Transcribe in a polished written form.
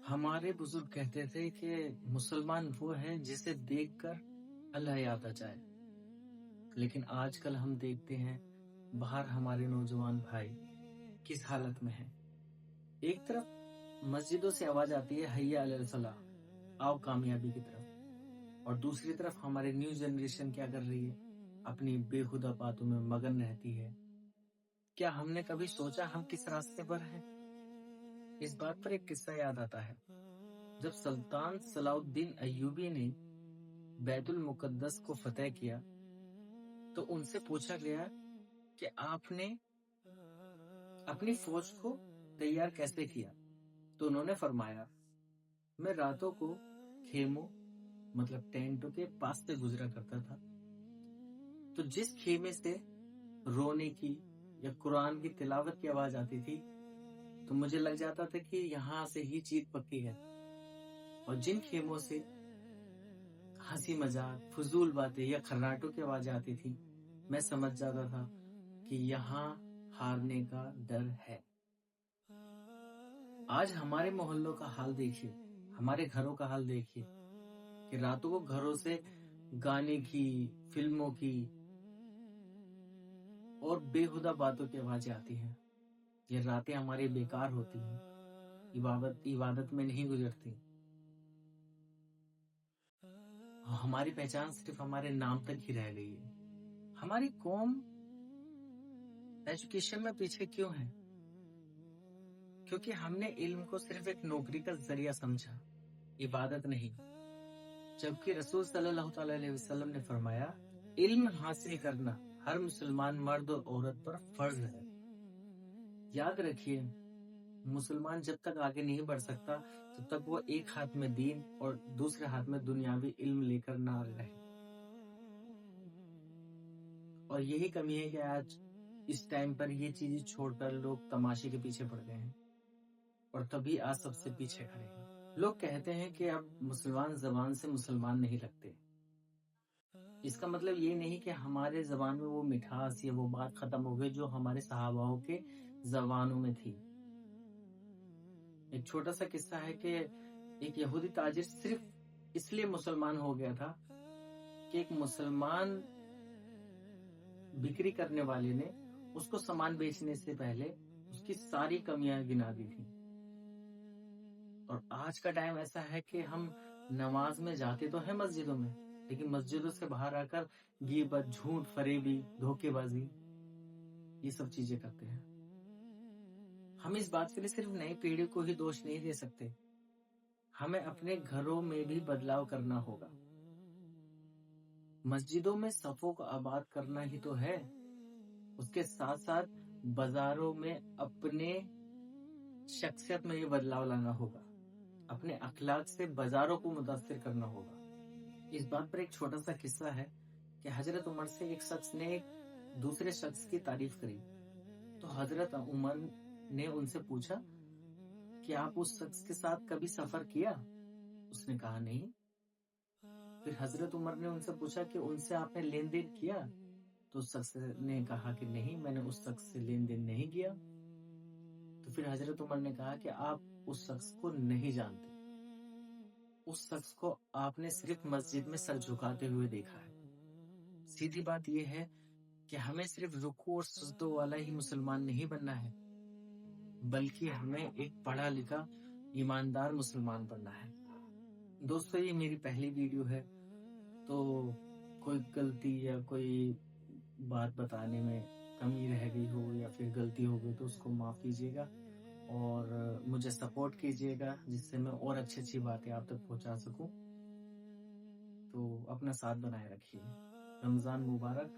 ہمارے بزرگ کہتے تھے کہ مسلمان وہ ہے جسے دیکھ کر اللہ یاد آ جائے، لیکن آج کل ہم دیکھتے ہیں باہر ہمارے نوجوان بھائی کس حالت میں ہیں۔ ایک طرف مسجدوں سے آواز آتی ہے حی علی الفلاح، آؤ کامیابی کی طرف، اور دوسری طرف ہمارے نیو جنریشن کیا کر رہی ہے، اپنی بے خدا باتوں میں مگن رہتی ہے۔ کیا ہم نے کبھی سوچا ہم کس راستے پر ہیں؟ اس بات پر ایک قصہ یاد آتا ہے۔ جب سلطان صلاح الدین ایوبی نے بیت المقدس کو فتح کیا تو ان سے پوچھا گیا کہ آپ نے اپنی فوج کو تیار کیسے کیا؟ تو انہوں نے فرمایا، میں راتوں کو خیموں مطلب ٹینٹوں کے پاس سے گزرا کرتا تھا، تو جس خیمے سے رونے کی یا قرآن کی تلاوت کی آواز آتی تھی تو مجھے لگ جاتا تھا کہ یہاں سے ہی چیز پکی ہے، اور جن خیموں سے ہنسی مذاق، فضول باتیں یا خراٹوں کی آواز آتی تھی میں سمجھ جاتا تھا کہ یہاں ہارنے کا ڈر ہے۔ آج ہمارے محلوں کا حال دیکھیے، ہمارے گھروں کا حال دیکھیے کہ راتوں کو گھروں سے گانے کی، فلموں کی اور بےہودہ باتوں کی آوازیں آتی ہیں۔ یہ راتیں ہماری بیکار ہوتی ہیں، عبادت میں نہیں گزرتی۔ ہماری پہچان صرف ہمارے نام تک ہی رہ گئی ہے۔ ہماری قوم ایجوکیشن میں پیچھے کیوں ہے؟ کیونکہ ہم نے علم کو صرف ایک نوکری کا ذریعہ سمجھا، عبادت نہیں۔ جبکہ رسول صلی اللہ علیہ وسلم نے فرمایا، علم حاصل کرنا ہر مسلمان مرد اور عورت پر فرض ہے۔ یاد رکھیے، مسلمان جب تک آگے نہیں بڑھ سکتا تب تک وہ ایک ہاتھ میں دین اور دوسرے ہاتھ میں دنیاوی علم لے کر نہ رہے۔ اور یہی کمی ہے کہ آج اس ٹائم پر یہ چیزیں چھوڑ کر لوگ تماشے کے پیچھے پڑ گئے ہیں، اور تبھی آج سب سے پیچھے کھڑے ہیں۔ لوگ کہتے ہیں کہ اب مسلمان زبان سے مسلمان نہیں لگتے۔ اس کا مطلب یہ نہیں کہ ہمارے زبان میں وہ مٹھاس یا وہ بات ختم ہو گئی جو ہمارے صحاباؤں کے زبانوں میں تھی۔ ایک چھوٹا سا قصہ ہے کہ ایک یہودی تاجر صرف اس لیے مسلمان ہو گیا تھا کہ ایک مسلمان بکری کرنے والے نے اس کو سامان بیچنے سے پہلے اس کی ساری کمیاں گنا دی تھی۔ اور آج کا ٹائم ایسا ہے کہ ہم نماز میں جاتے تو ہیں مسجدوں میں، لیکن مسجدوں سے باہر آ کر غیبت، جھوٹ، فریبی، دھوکے بازی، یہ سب چیزیں کرتے ہیں۔ ہم اس بات کے لیے صرف نئی پیڑھی کو ہی دوش نہیں دے سکتے، ہمیں اپنے گھروں میں بھی بدلاؤ کرنا ہوگا۔ مسجدوں میں صفوں کو آباد کرنا ہی تو ہے، اس کے ساتھ ساتھ بازاروں میں اپنے شخصیت میں یہ بدلاؤ لانا ہوگا، اپنے اخلاق سے بازاروں کو متاثر کرنا ہوگا۔ اس بات پر ایک چھوٹا سا قصہ ہے کہ حضرت عمر سے ایک شخص نے ایک دوسرے شخص کی تعریف کری، تو حضرت عمر نے ان سے پوچھا کہ آپ اس شخص کے ساتھ کبھی سفر کیا؟ اس نے کہا نہیں۔ پھر حضرت عمر نے ان سے پوچھا کہ ان سے آپ نے لین دین کیا؟ تو اس شخص نے کہا کہ نہیں، میں نے اس شخص سے لین دین نہیں کیا۔ تو پھر حضرت عمر نے کہا کہ آپ اس شخص کو نہیں جانتے، اس شخص کو آپ نے صرف مسجد میں سر جھکاتے ہوئے دیکھا ہے۔ سیدھی بات یہ ہے کہ ہمیں صرف رکوع اور سجدوں والا ہی مسلمان نہیں بننا ہے، بلکہ ہمیں ایک پڑھا لکھا ایماندار مسلمان بننا ہے۔ دوستو، یہ میری پہلی ویڈیو ہے، تو کوئی غلطی یا کوئی بات بتانے میں کمی رہ گئی ہو یا پھر غلطی ہو گئی تو اس کو معاف کیجیے گا، اور مجھے سپورٹ کیجیے گا جس سے میں اور اچھی باتیں آپ تک پہنچا سکوں۔ تو اپنا ساتھ بنائے رکھیے۔ رمضان مبارک۔